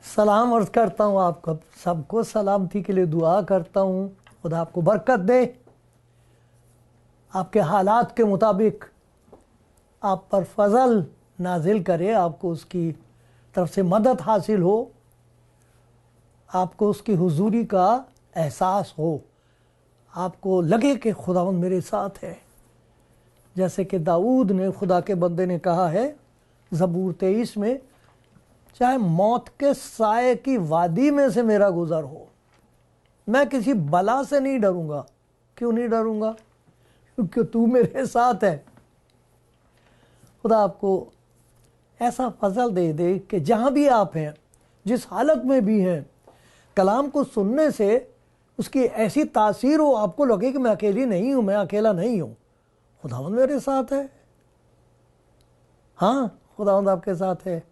सलाम अर्ज करता हूँ आपको सबको, सलामती के लिए दुआ करता हूँ। खुदा आपको बरकत दे, आपके हालात के मुताबिक आप पर फजल नाजिल करे, आपको उसकी तरफ से मदद हासिल हो, आपको उसकी हुजूरी का एहसास हो, आपको लगे कि खुदावंद मेरे साथ है। जैसे कि दाऊद ने, खुदा के बंदे ने कहा है ज़बूर 23 में, चाहे मौत के साए की वादी में से मेरा गुजर हो, मैं किसी बला से नहीं डरूंगा। क्यों नहीं डरूंगा? क्योंकि तू मेरे साथ है। खुदा आपको ऐसा फजल दे दे कि जहाँ भी आप हैं, जिस हालत में भी हैं, कलाम को सुनने से उसकी ऐसी तासीर हो, आपको लगे कि मैं अकेली नहीं हूँ, मैं अकेला नहीं हूँ, खुदावंद मेरे साथ है। हाँ, खुदावंद आपके साथ है।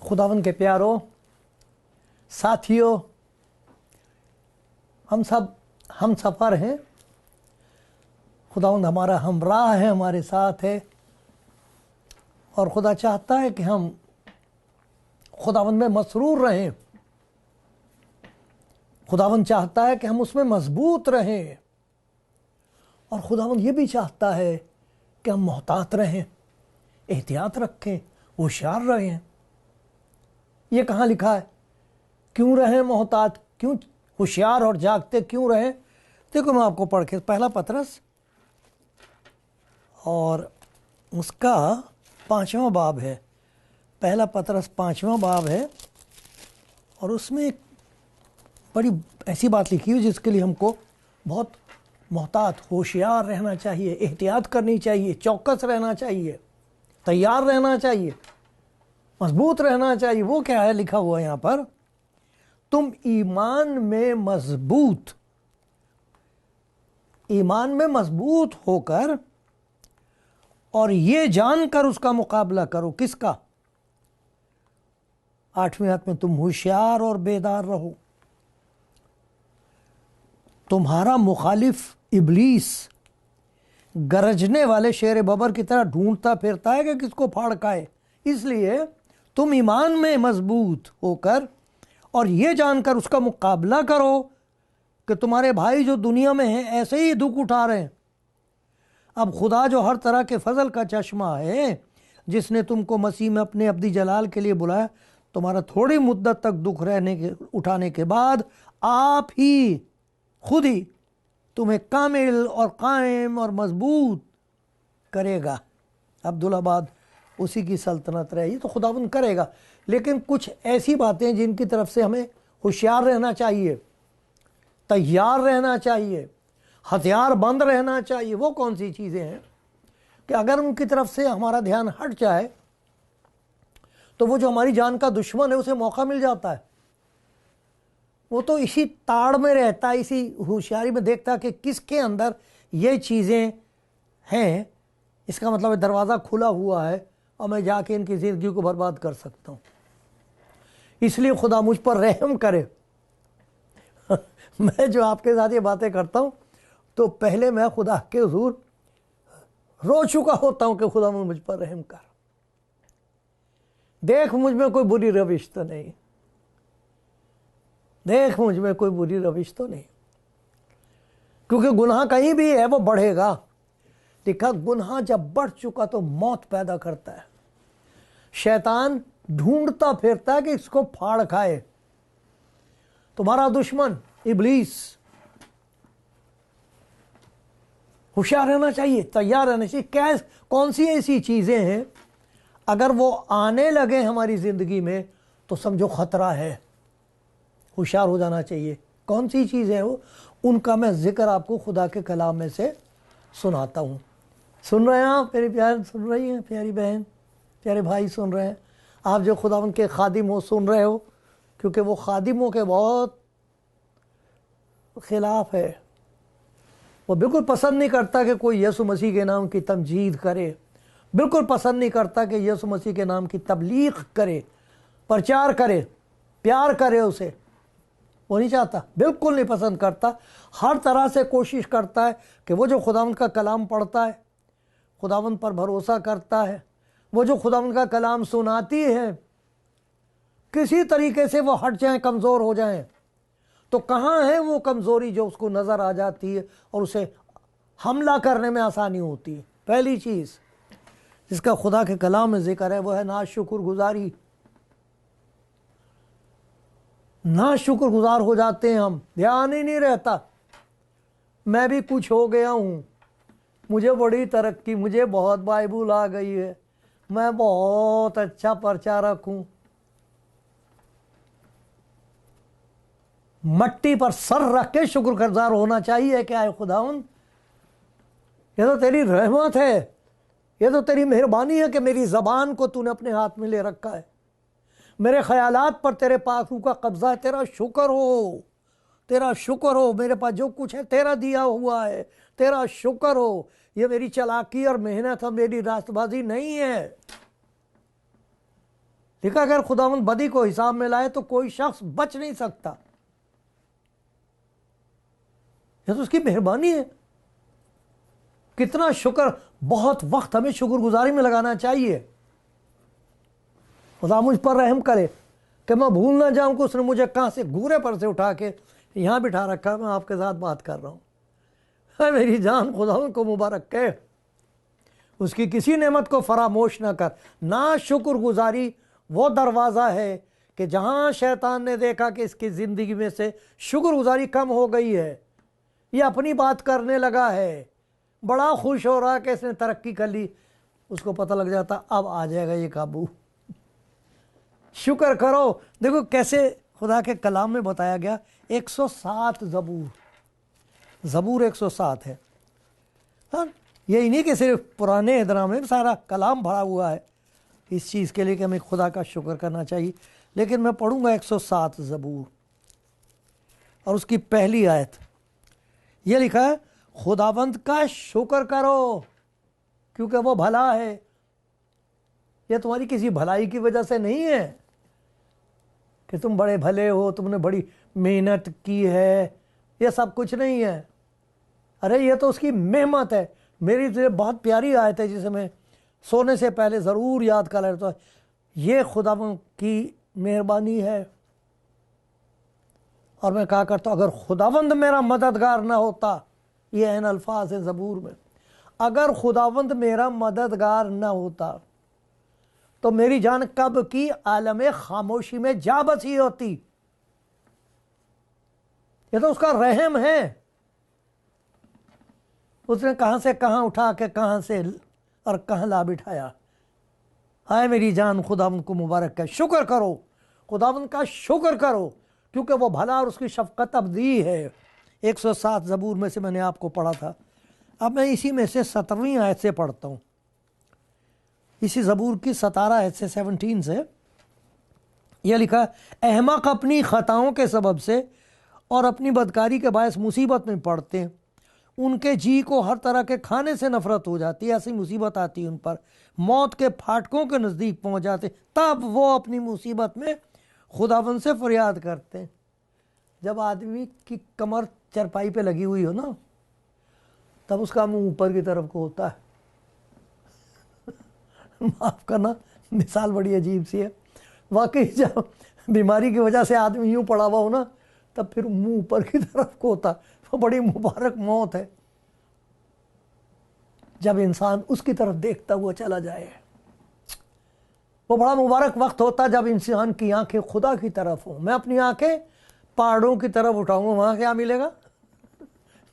खुदावंद के प्यारों, साथियों, हम सब हम सफ़र हैं। खुदावंद हमारा हमराह है, हमारे साथ है, और खुदा चाहता है कि हम खुदावंद में मसरूर रहें। खुदावंद चाहता है कि हम उसमें मजबूत रहें, और खुदावंद ये भी चाहता है कि हम मोहतात रहें, एहतियात रखें, होशियार रहें। ये कहाँ लिखा है? क्यों रहें मोहतात, क्यों होशियार और जागते क्यों रहें? देखो मैं आपको पढ़ के, पहला पतरस और उसका 5वां बाब है। पहला पतरस 5वां बाब है, और उसमें एक बड़ी ऐसी बात लिखी हुई जिसके लिए हमको बहुत मोहतात, होशियार रहना चाहिए, एहतियात करनी चाहिए, चौकस रहना चाहिए, तैयार रहना चाहिए, मजबूत रहना चाहिए। वो क्या है लिखा हुआ यहाँ पर? तुम ईमान में मजबूत होकर और ये जानकर उसका मुकाबला करो। किसका? 8वें आयत में, तुम होशियार और बेदार रहो। तुम्हारा मुखालिफ इब्लीस गरजने वाले शेर बबर की तरह ढूंढता फिरता है कि किसको फाड़ खाए। इसलिए तुम ईमान में मजबूत होकर और ये जानकर उसका मुकाबला करो कि तुम्हारे भाई जो दुनिया में हैं ऐसे ही दुख उठा रहे हैं। अब खुदा जो हर तरह के फजल का चश्मा है, जिसने तुमको मसीह में अपने अब्दी जलाल के लिए बुलाया, तुम्हारा थोड़ी मुद्दत तक दुख उठाने के बाद आप ही खुद ही तुम्हें कामिल और कायम और मजबूत करेगा। अब्दुल्लाबाद उसी की सल्तनत रही, तो खुदावंद करेगा। लेकिन कुछ ऐसी बातें जिनकी तरफ से हमें होशियार रहना चाहिए, तैयार रहना चाहिए, हथियार बंद रहना चाहिए। वो कौन सी चीज़ें हैं कि अगर उनकी तरफ से हमारा ध्यान हट जाए तो वो जो हमारी जान का दुश्मन है उसे मौका मिल जाता है। वो तो इसी ताड़ में रहता है, इसी होशियारी में देखता है कि किसके अंदर ये चीज़ें हैं। इसका मतलब है दरवाज़ा खुला हुआ है और मैं जाके इनकी ज़िंदगी को बर्बाद कर सकता हूँ। इसलिए खुदा मुझ पर रहम करे। मैं जो आपके साथ ये बातें करता हूँ तो पहले मैं खुदा के हुजूर रो चुका होता हूँ कि खुदा मुझ पर रहम कर, देख मुझ में कोई बुरी रविश तो नहीं, देख मुझ में कोई बुरी रविश तो नहीं। क्योंकि गुनाह कहीं भी है वो बढ़ेगा। लिखा गुनाह जब बढ़ चुका तो मौत पैदा करता है। शैतान ढूंढता फिरता है कि इसको फाड़ खाए। तुम्हारा दुश्मन इब्लीस। होशियार रहना चाहिए, तैयार रहना चाहिए। क्या कौन सी ऐसी चीजें हैं अगर वो आने लगे हमारी जिंदगी में तो समझो खतरा है, होशियार हो जाना चाहिए। कौन सी चीजें वो, उनका मैं जिक्र आपको खुदा के कलाम में से सुनाता हूँ। सुन रहे हैं आप मेरी प्यार, सुन रही हैं प्यारी बहन, प्यारे भाई सुन रहे हैं आप जो खुदावन के खादिम हो, सुन रहे हो, क्योंकि वो खादिमों के बहुत खिलाफ है। वो बिल्कुल पसंद नहीं करता कि कोई यीशु मसीह के नाम की तमजीद करे, बिल्कुल पसंद नहीं करता कि यीशु मसीह के नाम की तबलीग करे, प्रचार करे, प्यार करे उसे। वो नहीं चाहता, बिल्कुल नहीं पसंद करता। हर तरह से कोशिश करता है कि वो जो खुदावंद का कलाम पढ़ता है, खुदावंद पर भरोसा करता है, वो जो खुदावंद का कलाम सुनाती है, किसी तरीके से वो हट जाएं, कमज़ोर हो जाएं, तो कहाँ है वो कमज़ोरी जो उसको नज़र आ जाती है और उसे हमला करने में आसानी होती है। पहली चीज़ जिसका खुदा के कलाम में जिक्र है वो है नाशुक्रगुजारी। नाशुक्रगुजार हो जाते हैं हम, ध्यान ही नहीं रहता। मैं भी कुछ हो गया हूँ, मुझे बड़ी तरक्की, मुझे बहुत बाइबल आ गई है, मैं बहुत अच्छा प्रचारक हूँ। मट्टी पर सर रख के शुक्रगुजार होना चाहिए। क्या है खुदावन, ये तो तेरी रहमत है, ये तो तेरी मेहरबानी है कि मेरी ज़बान को तूने अपने हाथ में ले रखा है, मेरे ख्यालात पर तेरे पास का कब्ज़ा है। तेरा शुक्र हो, तेरा शुक्र हो, मेरे पास जो कुछ है तेरा दिया हुआ है, तेरा शुक्र हो। ये मेरी चालाकी और मेहनत और मेरी रास्तबाजी नहीं है। देखा, अगर खुदावंद बदी को हिसाब में लाए तो कोई शख्स बच नहीं सकता। यह तो उसकी मेहरबानी है। कितना शुक्र, बहुत वक्त हमें शुक्रगुजारी में लगाना चाहिए। खुदा मुझ पर रहम करे कि मैं भूल ना जाऊं कि उसने मुझे कहाँ से घूरे पर से उठा के यहाँ बिठा रखा, मैं आपके साथ बात कर रहा हूँ। मेरी जान खुदा को मुबारक कहे, उसकी किसी नेमत को फरामोश ना कर। ना शुक्रगुजारी वो दरवाज़ा है कि जहाँ शैतान ने देखा कि इसकी ज़िंदगी में से शुक्रगुजारी कम हो गई है, ये अपनी बात करने लगा है, बड़ा खुश हो रहा कि इसने तरक्की कर ली, उसको पता लग जाता अब आ जाएगा ये काबू। शुक्र करो। देखो कैसे खुदा के कलाम में बताया गया। 107 ज़बूर 107 है। हाँ, यही नहीं कि सिर्फ पुराने इदरा में सारा कलाम भरा हुआ है इस चीज़ के लिए कि हमें खुदा का शुक्र करना चाहिए। लेकिन मैं पढ़ूंगा 107 ज़बूर और उसकी पहली आयत ये लिखा है, खुदावंद का शुक्र करो क्योंकि वो भला है। यह तुम्हारी किसी भलाई की वजह से नहीं है कि तुम बड़े भले हो, तुमने बड़ी मेहनत की है, यह सब कुछ नहीं है। अरे ये तो उसकी मेहमत है। मेरी तो बहुत प्यारी आयत है जिसे मैं सोने से पहले ज़रूर याद कर लेता हूँ। ये खुदावंद की मेहरबानी है। और मैं कहा करता हूँ, अगर खुदावंद मेरा मददगार ना होता, ये इन अल्फाज है ज़बूर में, अगर खुदावंद मेरा मददगार ना होता तो मेरी जान कब की आलम खामोशी में जा बसी होती। ये तो उसका रहम है। उसने कहां से कहां उठा के कहां से और कहां ला बिठाया। हाय मेरी जान, खुदावंद को मुबारक है। शुक्र करो, खुदावंद का शुक्र करो क्योंकि वो भला और उसकी शफकत अबदी है। 107 ज़बूर में से मैंने आपको पढ़ा था। अब मैं इसी में से 17वीं आयत से पढ़ता हूँ। इसी ज़बूर की 17 आयत से 17 से यह लिखा, अहमक अपनी ख़ताओं के सबब से और अपनी बदकारी के बायस मुसीबत में पड़ते हैं। उनके जी को हर तरह के खाने से नफरत हो जाती है। ऐसी मुसीबत आती है उन पर, मौत के फाटकों के नज़दीक पहुँच जाते, तब वो अपनी मुसीबत में खुदावन से फरियाद करते हैं। जब आदमी की कमर चरपाई पे लगी हुई हो ना, तब उसका मुंह ऊपर की तरफ को होता है। माफ़ करना, मिसाल बड़ी अजीब सी है। वाकई जब बीमारी की वजह से आदमी यूँ पड़ा हुआ हो ना, तब फिर मुंह ऊपर की तरफ को होता, वो बड़ी मुबारक मौत है जब इंसान उसकी तरफ देखता हुआ चला जाए। वो बड़ा मुबारक वक्त होता जब इंसान की आंखें खुदा की तरफ हो। मैं अपनी आंखें पहाड़ों की तरफ उठाऊंगा, वहां क्या मिलेगा?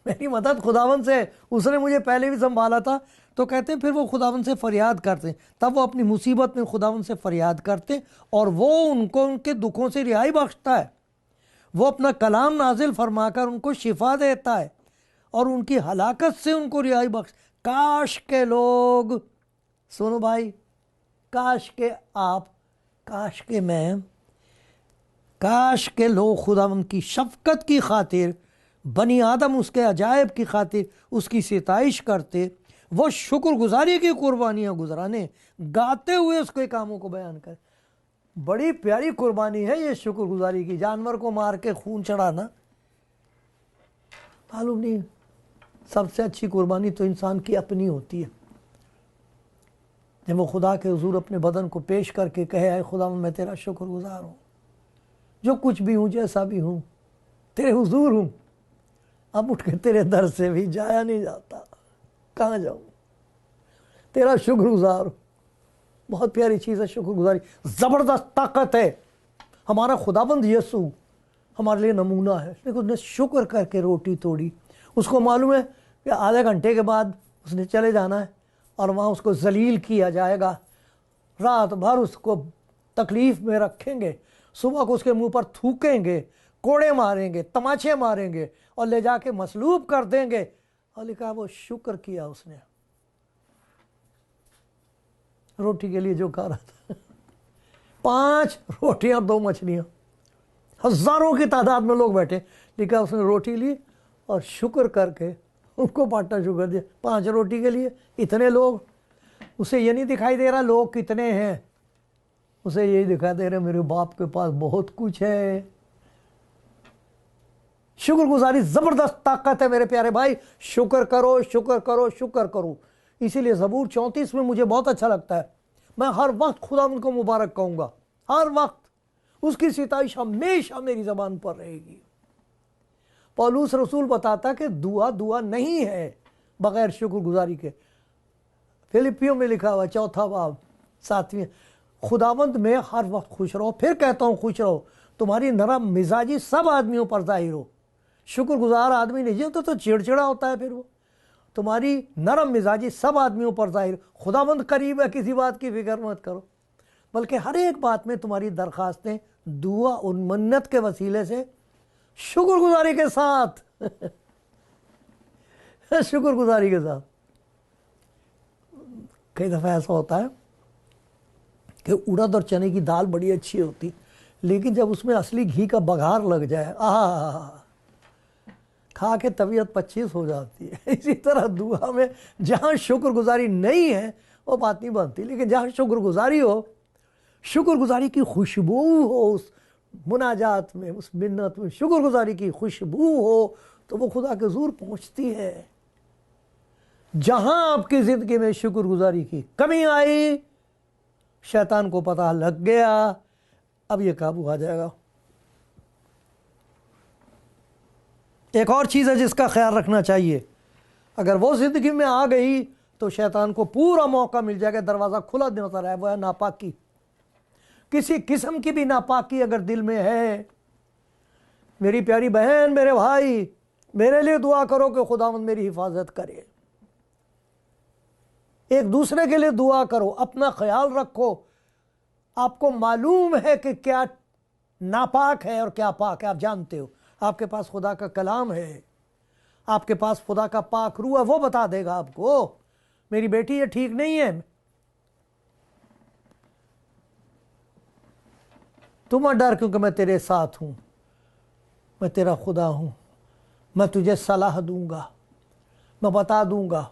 मेरी मदद खुदावन से, उसने मुझे पहले भी संभाला था। तो कहते हैं फिर वो खुदावन से फरियाद करते, तब वो अपनी मुसीबत में खुदावन से फरियाद करते और वो उनको उनके दुखों से रिहाई बख्शता है। वो अपना कलाम नाजिल फरमाकर उनको शिफा देता है और उनकी हलाकत से उनको रिहाई बख्श। काश के लोग, सुनो भाई, काश के आप, काश के मैं, काश के लोग खुदावंद की शफकत की खातिर, बनी आदम उसके अजायब की खातिर उसकी सिताइश करते, वो शुक्रगुजारी की कुर्बानियाँ गुजराने, गाते हुए उसके कामों को बयान कर। बड़ी प्यारी कुर्बानी है ये शुक्रगुजारी की। जानवर को मार के खून चढ़ाना, मालूम नहीं, सबसे अच्छी कुर्बानी तो इंसान की अपनी होती है। जब वो खुदा के हुजूर अपने बदन को पेश करके कहे, आए खुदा मैं तेरा शुक्रगुजार हूँ, जो कुछ भी हूँ, जैसा भी हूँ, तेरे हुजूर हूँ, अब उठ के तेरे दर से भी जाया नहीं जाता, कहाँ जाऊँ, तेरा शुक्रगुजार हूँ। बहुत प्यारी चीज़ है शुक्रगुजारी, ज़बरदस्त ताकत है। हमारा खुदाबंद यीशु हमारे लिए नमूना है। देखो, उसने शुक्र करके रोटी तोड़ी। उसको मालूम है कि आधे घंटे के बाद उसने चले जाना है और वहाँ उसको जलील किया जाएगा, रात भर उसको तकलीफ़ में रखेंगे, सुबह को उसके मुंह पर थूकेंगे, कोड़े मारेंगे, तमाचे मारेंगे और ले जाके मसलूब कर देंगे। और लिखा वो शुक्र किया उसने रोटी के लिए जो खा रहा था। 5 रोटियां 2 मछलियां, हजारों की तादाद में लोग बैठे, लिखा उसने रोटी ली और शुक्र करके उनको बांटना शुरू कर दिया। 5 रोटी के लिए इतने लोग। उसे ये नहीं दिखाई दे रहा लोग कितने हैं, उसे यही दिखाई दे रहा मेरे बाप के पास बहुत कुछ है। शुक्रगुजारी जबरदस्त ताकत है मेरे प्यारे भाई। शुक्र करो, शुक्र करो, शुक्र करो। इसीलिए ज़बूर 34 में मुझे बहुत अच्छा लगता है। मैं हर वक्त खुदा उनको मुबारक कहूँगा, हर वक्त उसकी सिताइश हमेशा मेरी ज़बान पर रहेगी। पौलुस रसूल बताता कि दुआ दुआ नहीं है बगैर शुक्रगुजारी के। फिलिपियों में लिखा हुआ 4 बाब 7वें, खुदावंद में हर वक्त खुश रहो। फिर कहता हूँ खुश रहो, तुम्हारी नरम मिजाजी सब आदमियों पर जाहिर हो। शुक्रगुजार आदमी नहीं होता तो चिड़चिड़ा होता है। फिर वो तुम्हारी नरम मिजाजी सब आदमियों पर जाहिर। खुदावंद करीब है, किसी बात की फिक्र मत करो, बल्कि हर एक बात में तुम्हारी दरखास्तें दुआ और मन्नत के वसीले से शुक्रगुजारी के साथ शुक्रगुजारी के साथ। कई दफ़ा ऐसा होता है कि उड़द और चने की दाल बड़ी अच्छी होती, लेकिन जब उसमें असली घी का बघार लग जाए, खा के तबीयत 25 हो जाती है। इसी तरह दुआ में जहाँ शुक्रगुजारी नहीं है वो बात नहीं बनती, लेकिन जहाँ शुक्रगुजारी हो, शुक्रगुजारी की खुशबू हो उस मुनाजात में, उस मिन्नत में शुक्रगुजारी की खुशबू हो, तो वो खुदा के हुजूर पहुँचती है। जहाँ आपकी ज़िंदगी में शुक्रगुजारी की कमी आई, शैतान को पता लग गया, अब ये काबू आ जाएगा। एक और चीज़ है जिसका ख्याल रखना चाहिए, अगर वो ज़िंदगी में आ गई तो शैतान को पूरा मौका मिल जाएगा, दरवाज़ा खुला नजर है। वो है नापाकी। किसी किस्म की भी नापाकी अगर दिल में है, मेरी प्यारी बहन, मेरे भाई, मेरे लिए दुआ करो कि खुदावंद मेरी हिफाजत करे। एक दूसरे के लिए दुआ करो, अपना ख्याल रखो। आपको मालूम है कि क्या नापाक है और क्या पाक है, आप जानते हो। आपके पास खुदा का कलाम है, आपके पास खुदा का पाक रूह है, वो बता देगा आपको मेरी बेटी ये ठीक नहीं है। तुम मत डर, क्योंकि मैं तेरे साथ हूं, मैं तेरा खुदा हूं, मैं तुझे सलाह दूंगा, मैं बता दूंगा।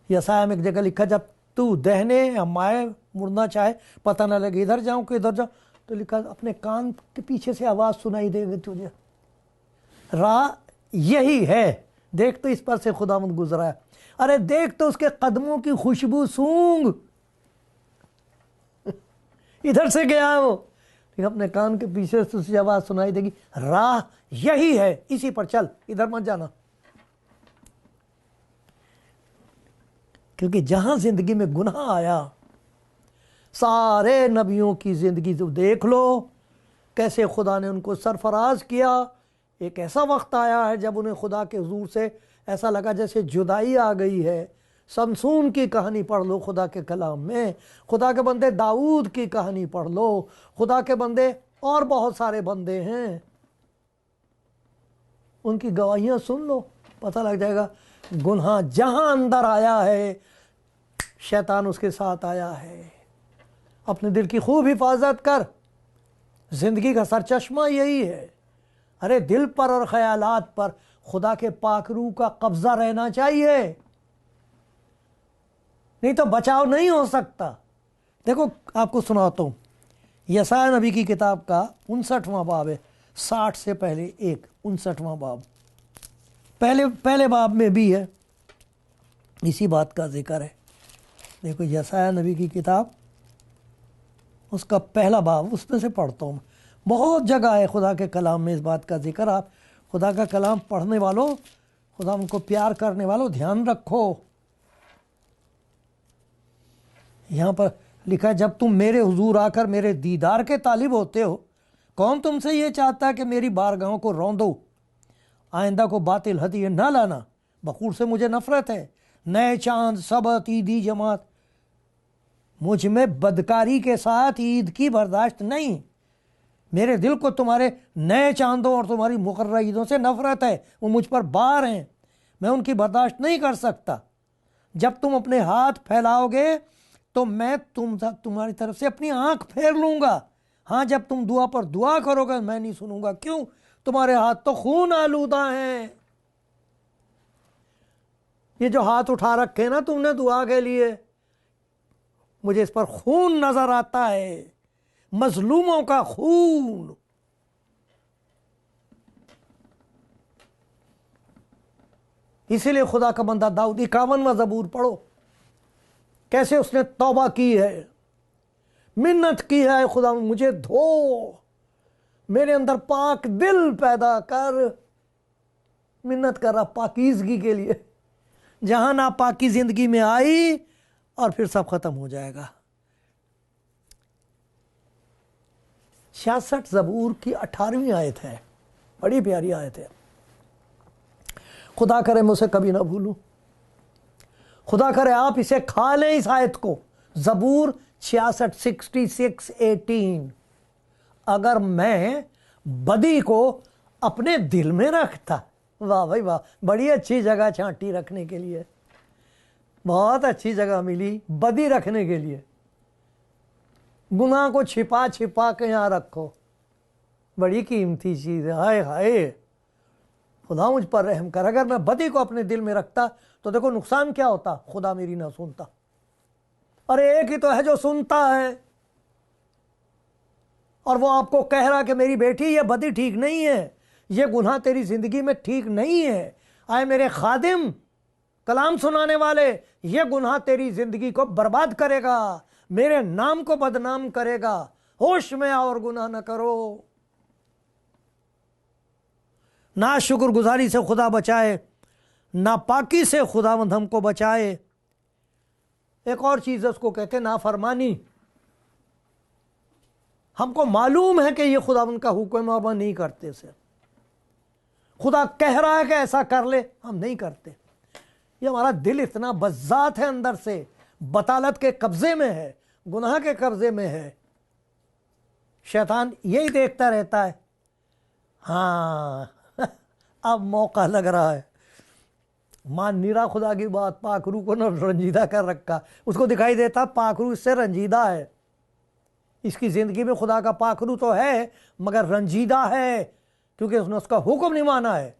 यसाया में एक जगह लिखा, जब तू दहने या माए मुड़ना चाहे, पता ना लगे इधर जाऊं कि इधर जाऊं, तो लिखा अपने कान के पीछे से आवाज़ सुनाई देगी तुझे। राह यही है। देख तो इस पर से खुदावंद गुजरा है, अरे देख तो उसके कदमों की खुशबू सूंघ। इधर से गया है वो, लेकिन अपने कान के पीछे से तुझे आवाज़ सुनाई देगी, राह यही है, इसी पर चल, इधर मत जाना। क्योंकि जहां जिंदगी में गुनाह आया, सारे नबियों की जिंदगी तो देख लो कैसे खुदा ने उनको सरफराज किया। एक ऐसा वक्त आया है जब उन्हें खुदा के हुजूर से ऐसा लगा जैसे जुदाई आ गई है। समसून की कहानी पढ़ लो खुदा के कलाम में, खुदा के बंदे दाऊद की कहानी पढ़ लो, खुदा के बंदे और बहुत सारे बंदे हैं, उनकी गवाहियां सुन लो, पता लग जाएगा गुनाह जहां अंदर आया है शैतान उसके साथ आया है। अपने दिल की खूब हिफाजत कर, जिंदगी का सरचश्मा यही है। अरे दिल पर और ख्यालात पर खुदा के पाक रूह का कब्जा रहना चाहिए, नहीं तो बचाव नहीं हो सकता। देखो आपको सुनाता हूँ, यशायाह नबी की किताब का 59वां बाब है, 60 से पहले एक 59वां बाब, पहले बाब में भी है, इसी बात का जिक्र है। देखो यशायाह नबी की किताब उसका पहला बाब, उसमें से पढ़ता हूँ। बहुत जगह है खुदा के कलाम में इस बात का जिक्र। आप खुदा का कलाम पढ़ने वालों, खुदा उनको प्यार करने वालों, ध्यान रखो। यहाँ पर लिखा है, जब तुम मेरे हुजूर आकर मेरे दीदार के तालिब होते हो, कौन तुमसे ये चाहता है कि मेरी बारगाहों को रौंदो? आइंदा को बातिल हदिये न लाना, बखूर से मुझे नफरत है। नए चांद, सबत, ईदी जमात, मुझ में बदकारी के साथ ईद की बर्दाश्त नहीं। मेरे दिल को तुम्हारे नए चांदों और तुम्हारी मुकर्रर ईदों से नफरत है, वो मुझ पर बार हैं, मैं उनकी बर्दाश्त नहीं कर सकता। जब तुम अपने हाथ फैलाओगे तो मैं तुम्हारी तरफ से अपनी आंख फेर लूंगा। हाँ, जब तुम दुआ पर दुआ करोगे मैं नहीं सुनूंगा। क्यों? तुम्हारे हाथ तो खून आलूदा हैं। ये जो हाथ उठा रखे ना तुमने दुआ के लिए, मुझे इस पर खून नजर आता है, मजलूमों का खून। इसीलिए खुदा का बंदा दाऊद 51वां ज़बूर पढ़ो, कैसे उसने तौबा की है, मिन्नत की है, खुदा मुझे धो, मेरे अंदर पाक दिल पैदा कर। मिन्नत कर रहा पाकीज़गी के लिए। जहां नापाकी जिंदगी में आई और फिर सब खत्म हो जाएगा। 66 ज़बूर की 18वीं आयत है, बड़ी प्यारी आयत है। खुदा करे मुझसे कभी ना भूलूं, खुदा करे आप इसे खा लें इस आयत को। ज़बूर 66 66 18। अगर मैं बदी को अपने दिल में रखता, वाह भाई वाह, बड़ी अच्छी जगह छांटी रखने के लिए, बहुत अच्छी जगह मिली बदी रखने के लिए। गुनाह को छिपा छिपा के यहाँ रखो, बड़ी कीमती चीज़ है। हाय हाय, खुदा मुझ पर रहम कर। अगर मैं बदी को अपने दिल में रखता तो देखो नुकसान क्या होता, खुदा मेरी ना सुनता। अरे एक ही तो है जो सुनता है, और वो आपको कह रहा कि मेरी बेटी ये बदी ठीक नहीं है, ये गुनाह तेरी जिंदगी में ठीक नहीं है। आए मेरे खादिम, कलाम सुनाने वाले, ये गुनाह तेरी जिंदगी को बर्बाद करेगा, मेरे नाम को बदनाम करेगा। होश में आओ और गुनाह न करो। ना शुक्रगुजारी से खुदा बचाए, ना पाकी से खुदावंद हमको बचाए। एक और चीज उसको कहते हैं नाफरमानी। हमको मालूम है कि ये खुदावंद का हुक्म हम नहीं करते से, खुदा कह रहा है कि ऐसा कर ले, हम नहीं करते। ये हमारा दिल इतना बज्जात है, अंदर से बतालत के कब्जे में है, गुनाह के कब्जे में है। शैतान यही देखता रहता है, हाँ अब मौका लग रहा है। मान नहीं रहा खुदा की बात, पाखरू को न रंजीदा कर रखा, उसको दिखाई देता पाखरू इससे रंजीदा है। इसकी ज़िंदगी में खुदा का पाखरू तो है मगर रंजीदा है, क्योंकि उसने उसका हुक्म नहीं माना है।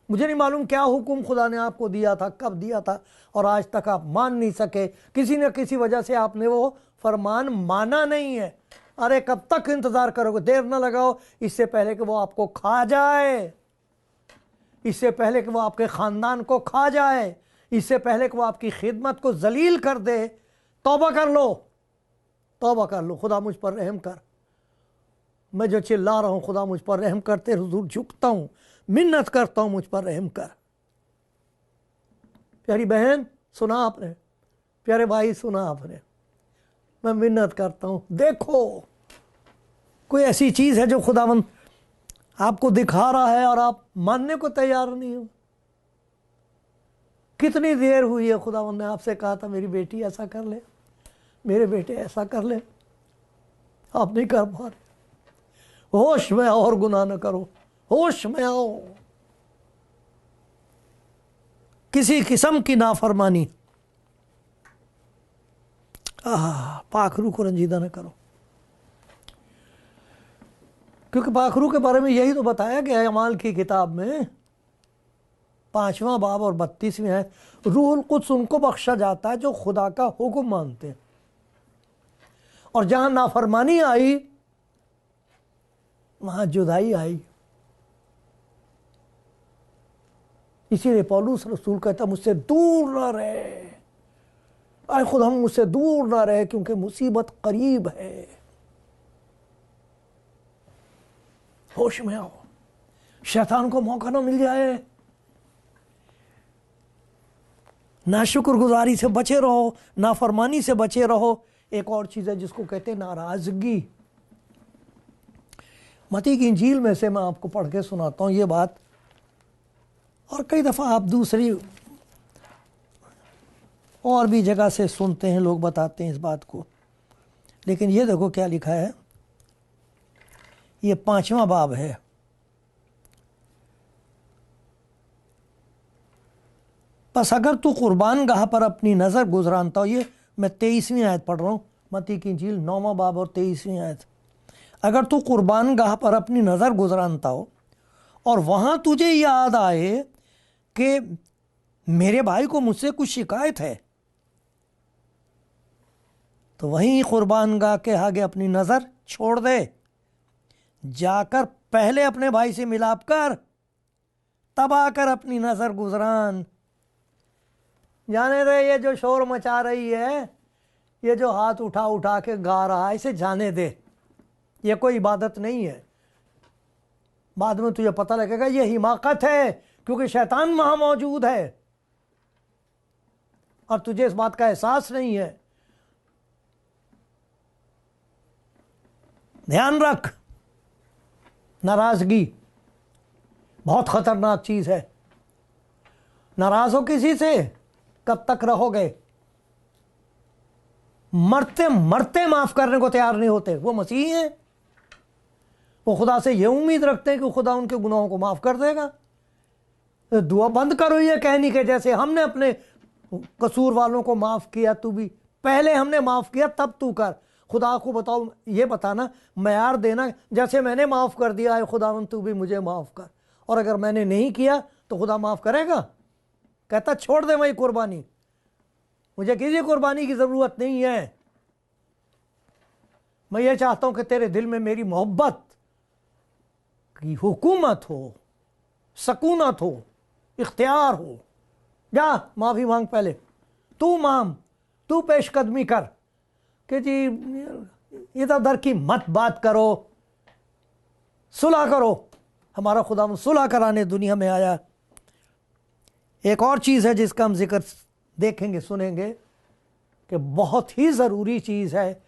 मुझे नहीं मालूम क्या हुक्म खुदा ने आपको दिया था, कब दिया था, और आज तक आप मान नहीं सके। किसी न किसी वजह से आपने वो फरमान माना नहीं है। अरे कब तक इंतज़ार करोगे? देर न लगाओ, इससे पहले कि वो आपको खा जाए, इससे पहले कि वो आपके ख़ानदान को खा जाए, इससे पहले कि वो आपकी खिदमत को जलील कर दे। तौबा कर लो, तौबा कर लो। खुदा मुझ पर रहम कर। मैं जो चिल्ला रहा हूँ, खुदा मुझ पर रहम करते, हुजूर झुकता हूँ, मिन्नत करता हूँ, मुझ पर रहम कर। प्यारी बहन, सुना आपने प्यारे भाई, सुना आपने। मैं मिन्नत करता हूँ, देखो कोई ऐसी चीज़ है जो खुदावंद आपको दिखा रहा है और आप मानने को तैयार नहीं हो। कितनी देर हुई है खुदावंद ने आपसे कहा था मेरी बेटी ऐसा कर ले, मेरे बेटे ऐसा कर ले, आप नहीं कर पा रहे। होश में आओ और गुनाह न करो, होश में आओ। किसी किस्म की नाफरमानी, पाखरू को रंजीदा न करो, क्योंकि पाखरू के बारे में यही तो बताया गया है अमाल की किताब में 5वां बाब और 32वीं है। रूहुल कुद्स उनको बख्शा जाता है जो खुदा का हुक्म मानते हैं, और जहां नाफरमानी आई वहां जुदाई आई। इसीलिए पौलुस रसूल कहता मुझसे दूर ना रहे, अरे खुदा मुझसे दूर ना रहे, क्योंकि मुसीबत करीब है। होश में आओ, शैतान को मौका ना मिल जाए। नाशुक्रगुजारी से बचे रहो, नाफरमानी से बचे रहो। एक और चीज है जिसको कहते हैं नाराजगी। मत्ती की इंजील में से मैं आपको पढ़ के सुनाता हूं ये बात, और कई दफा आप दूसरी और भी जगह से सुनते हैं, लोग बताते हैं इस बात को, लेकिन ये देखो क्या लिखा है। ये 5वां बाब है, बस अगर तू कुर्बान गाह पर अपनी नज़र गुजरानता हो। ये मैं 23वीं आयत पढ़ रहा हूँ, मत्ती की इंजील 9वां बाब और 23वीं आयत। अगर तू कुर्बान गाह पर अपनी नज़र गुजरानता हो और वहाँ तुझे याद आए कि मेरे भाई को मुझसे कुछ शिकायत है, तो वहीं कुर्बान गाह के आगे अपनी नज़र छोड़ दे, जाकर पहले अपने भाई से मिलाप कर, तब आकर अपनी नज़र गुजरान। जाने दे, ये जो शोर मचा रही है, ये जो हाथ उठा उठा के गा रहा है, इसे जाने दे, ये कोई इबादत नहीं है। बाद में तुझे पता लगेगा ये हिमाकत है, क्योंकि शैतान वहां मौजूद है और तुझे इस बात का एहसास नहीं है। ध्यान रख, नाराजगी बहुत खतरनाक चीज है। नाराज हो किसी से, कब तक रहोगे? मरते मरते माफ करने को तैयार नहीं होते। वो मसीह हैं, वो खुदा से ये उम्मीद रखते हैं कि खुदा उनके गुनाहों को माफ कर देगा। तो दुआ बंद करो ये कहनी के जैसे हमने अपने कसूर वालों को माफ किया, तू भी पहले हमने माफ किया तब तू कर। खुदा को बताओ, ये बताना, मयार देना, जैसे मैंने माफ कर दिया है खुदावन तू भी मुझे माफ कर। और अगर मैंने नहीं किया तो खुदा माफ करेगा? कहता छोड़ दे वही कुर्बानी, मुझे किसी कुर्बानी की जरूरत नहीं है। मैं ये चाहता हूं कि तेरे दिल में मेरी मोहब्बत की हुकूमत हो, सकूनत हो, इख्तियार हो। जा माफी मांग, पहले तू मांग, तू पेशकदमी कर कि जी इधर उधर की मत बात करो, सुलह करो। हमारा खुदा सुलह कराने दुनिया में आया। एक और चीज़ है जिसका हम जिक्र देखेंगे सुनेंगे कि बहुत ही ज़रूरी चीज़ है।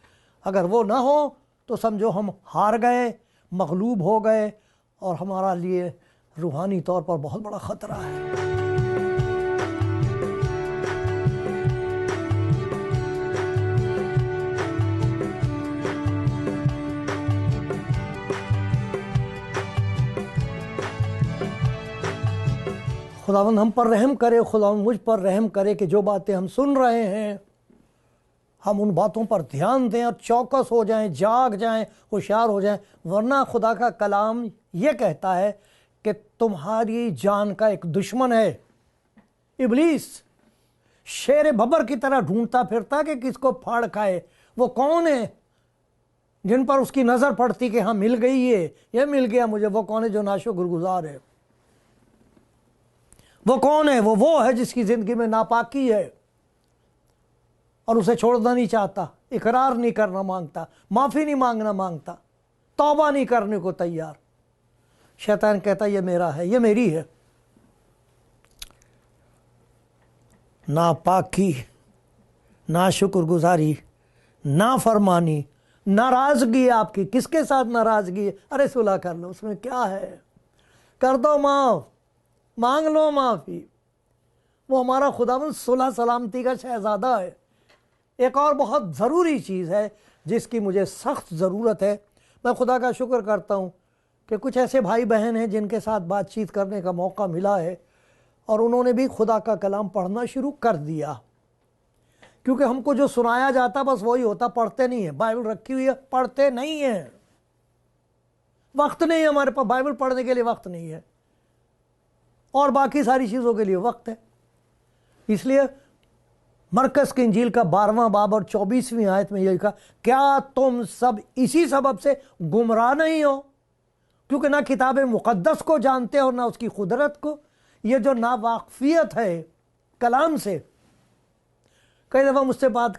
अगर वो ना हो तो समझो हम हार गए, मगलूब हो गए, और हमारा लिए रूहानी तौर पर बहुत बड़ा ख़तरा है। खुदावंद हम पर रहम करे, खुदावंद मुझ पर रहम करे कि जो बातें हम सुन रहे हैं हम उन बातों पर ध्यान दें और चौकस हो जाएं, जाग जाएं, होशियार हो जाएं। वरना खुदा का कलाम ये कहता है कि तुम्हारी जान का एक दुश्मन है, इब्लीस, शेर बबर की तरह ढूंढता फिरता कि किसको फाड़ खाए। वो कौन है जिन पर उसकी नज़र पड़ती कि हाँ मिल गई ये मिल गया मुझे? वो कौन है जो नाशुक्रगुजार है? वो कौन है? वो है जिसकी ज़िंदगी में नापाकी है और उसे छोड़ना नहीं चाहता, इकरार नहीं करना मांगता, माफ़ी नहीं मांगना मांगता, तौबा नहीं करने को तैयार। शैतान कहता ये मेरा है, ये मेरी है। नापाकी, ना शुक्रगुजारी, ना फरमानी, नाराजगी आपकी। किसके साथ नाराजगी है? अरे सुलह कर लो, उसमें क्या है, कर दो माफ, मांग लो माफी। वो हमारा खुदावंद सुलह सलामती का शहजादा है। एक और बहुत ज़रूरी चीज़ है जिसकी मुझे सख्त ज़रूरत है। मैं खुदा का शुक्र करता हूँ कि कुछ ऐसे भाई बहन हैं जिनके साथ बातचीत करने का मौका मिला है और उन्होंने भी खुदा का कलाम पढ़ना शुरू कर दिया। क्योंकि हमको जो सुनाया जाता बस वही होता, पढ़ते नहीं है। बाइबल रखी हुई है, पढ़ते नहीं है, वक्त नहीं है हमारे पास, बाइबल पढ़ने के लिए वक्त नहीं है और बाकी सारी चीज़ों के लिए वक्त है। इसलिए मरकस की इंजील का 12वां बाब और 24वीं आयत में यह लिखा, क्या तुम सब इसी सबब से गुमराह नहीं हो क्योंकि ना किताब मुकद्दस को जानते हो ना उसकी कुदरत को। ये जो नावाकफियत है कलाम से, कई दफ़ा मुझसे बात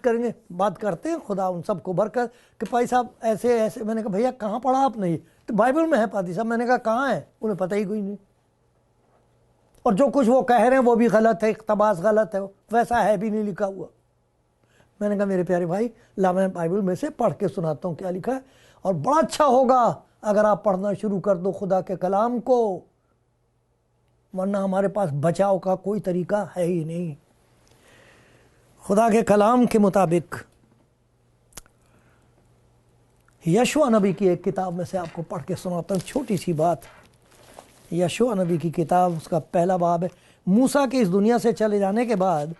करते हैं, खुदा उन सबको बरकत, कि भाई साहब ऐसे ऐसे। मैंने कहा भैया कहाँ पढ़ा आपने? तो बाइबल में है पादी साहब। मैंने कहा कहाँ है? उन्हें पता ही कोई नहीं। और जो कुछ वो कह रहे हैं वो भी गलत है, इक़्तिबास गलत है, वैसा है भी नहीं लिखा हुआ। मैंने कहा मेरे प्यारे भाई ला, मैं बाइबल में से पढ़ के सुनाता हूँ क्या लिखा है, और बड़ा अच्छा होगा अगर आप पढ़ना शुरू कर दो खुदा के कलाम को, वरना हमारे पास बचाव का कोई तरीका है ही नहीं। खुदा के कलाम के मुताबिक यशुआ नबी की एक किताब में से आपको पढ़ के सुनाता हूँ, छोटी सी बात। यशुआ नबी की किताब, उसका पहला बाब है। मूसा के इस दुनिया से चले जाने के बाद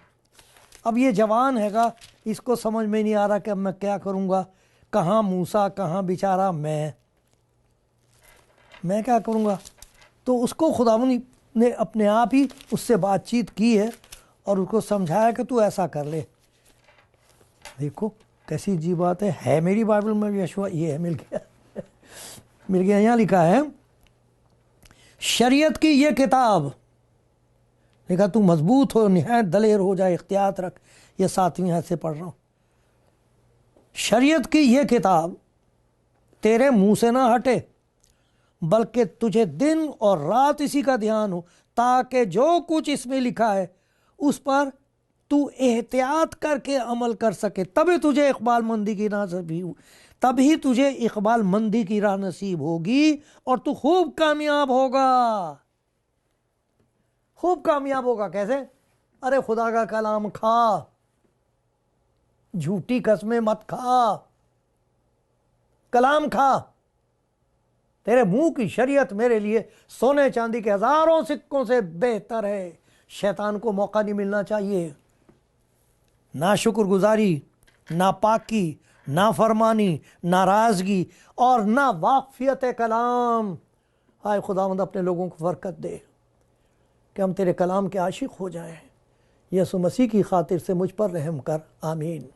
अब ये जवान हैगा, इसको समझ में नहीं आ रहा कि अब मैं क्या करूँगा, कहाँ मूसा, कहाँ बेचारा मैं क्या करूँगा। तो उसको खुदावंद ने अपने आप ही उससे बातचीत की है और उसको समझाया कि तू ऐसा कर ले। देखो कैसी जी बात है मेरी बाइबल में भी यशुआ, ये है, मिल गया। यहाँ लिखा है शरीयत की ये किताब, लिखा तू मजबूत हो, निहायत दलेर हो जाए, इख्तियात रख। ये 7वीं आयत से पढ़ रहा हूँ। शरीयत की ये किताब तेरे मुंह से ना हटे, बल्कि तुझे दिन और रात इसी का ध्यान हो, ताकि जो कुछ इसमें लिखा है उस पर तू एहतियात करके अमल कर सके। तभी तुझे इकबाल मंदी की राह नसीब होगी और तू खूब कामयाब होगा। खूब कामयाब होगा कैसे? अरे खुदा का कलाम खा, झूठी कसमें मत खा, कलाम खा। तेरे मुंह की शरीयत मेरे लिए सोने चांदी के हजारों सिक्कों से बेहतर है। शैतान को मौका नहीं मिलना चाहिए। ना शुक्रगुजारी, ना पाकी, ना फरमानी, नाराजगी और ना वाकफियत कलाम। हाय खुदावंद अपने लोगों को बरकत दे कि हम तेरे कलाम के आशिक हो जाएं। यसु मसीह की खातिर से मुझ पर रहम कर, आमीन।